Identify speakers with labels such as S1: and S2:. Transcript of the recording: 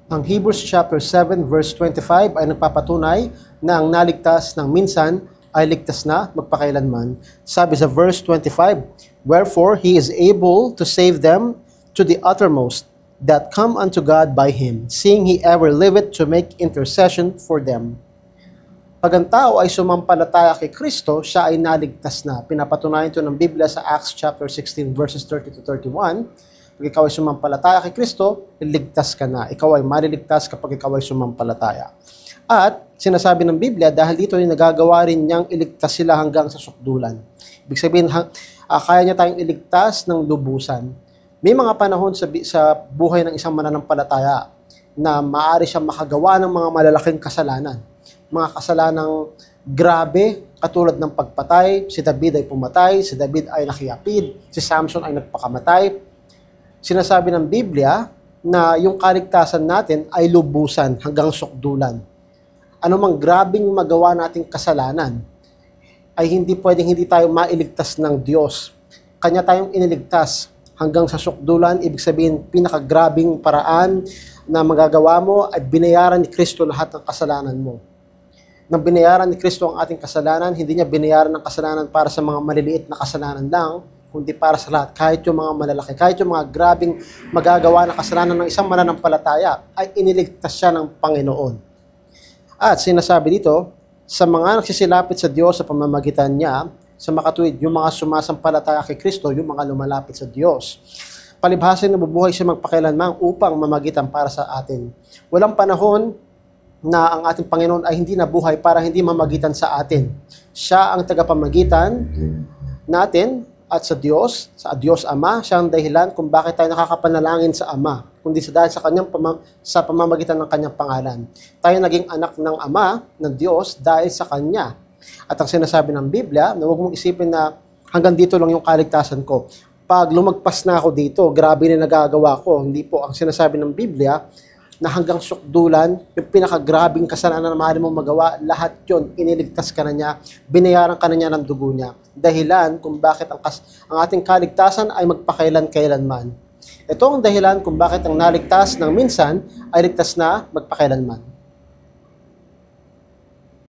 S1: Ang Hebrews chapter 7 verse 25 ay nagpapatunay na ang naligtas ng minsan ay ligtas na magpakailanman. Sabi sa verse 25, "Wherefore he is able to save them to the uttermost that come unto God by him, seeing he ever liveth to make intercession for them." Pag ang tao ay sumampalataya kay Kristo, siya ay naligtas na. Pinapatunayan ito ng Biblia sa Acts chapter 16 verses 30 to 31. Pag ikaw ay sumampalataya kay Kristo, ligtas ka na. Ikaw ay maliligtas kapag ikaw ay sumampalataya. At sinasabi ng Biblia, dahil dito ay nagagawa rin niyang iligtas sila hanggang sa sukdulan. Ibig sabihin, kaya niya tayong iligtas ng lubusan. May mga panahon sa buhay ng isang mananampalataya na maaari siyang makagawa ng mga malalaking kasalanan. Mga kasalanang grabe, katulad ng pagpatay. Si David ay pumatay, si David ay nakiapid, si Samson ay nagpakamatay. Sinasabi ng Biblia na yung kaligtasan natin ay lubusan hanggang sukdulan. Anumang grabing magawa nating kasalanan ay hindi pwedeng hindi tayo mailigtas ng Diyos. Kanya tayong iniligtas hanggang sa sukdulan. Ibig sabihin, pinakagrabing paraan na magagawa mo ay binayaran ni Kristo lahat ng kasalanan mo. Nang binayaran ni Kristo ang ating kasalanan, hindi niya binayaran ng kasalanan para sa mga maliliit na kasalanan lang, kundi para sa lahat. Kahit yung mga malalaki, kahit yung mga grabing magagawa na kasalanan ng isang mananampalataya, ay iniligtas siya ng Panginoon. At sinasabi dito, sa mga nagsisilapit sa Diyos sa pamamagitan niya, sa makatuwid, yung mga sumasampalataya kay Kristo, yung mga lumalapit sa Diyos. Palibhasa nabubuhay siya magpakailanman upang mamagitan para sa atin. Walang panahon na ang ating Panginoon ay hindi nabuhay para hindi mamagitan sa atin. Siya ang tagapamagitan natin at sa Diyos Ama. Siya ang dahilan kung bakit tayo nakakapanalangin sa Ama, kundi dahil sa pamamagitan ng kanyang pangalan. Tayo naging anak ng Ama, ng Diyos, dahil sa Kanya. At ang sinasabi ng Biblia, na huwag mong isipin na hanggang dito lang yung kaligtasan ko. Pag lumagpas na ako dito, grabe na nagagawa ko. Hindi po. Ang sinasabi ng Biblia, na hanggang sukdulan, yung pinakagrabing kasalanan na maaari mong magawa, lahat yun, iniligtas ka na niya, binayaran ka na niya ng dugo niya. Dahilan kung bakit ang ating kaligtasan ay magpakailan-kailanman. Ito ang dahilan kung bakit ang naligtas ng minsan ay ligtas na magpakailanman.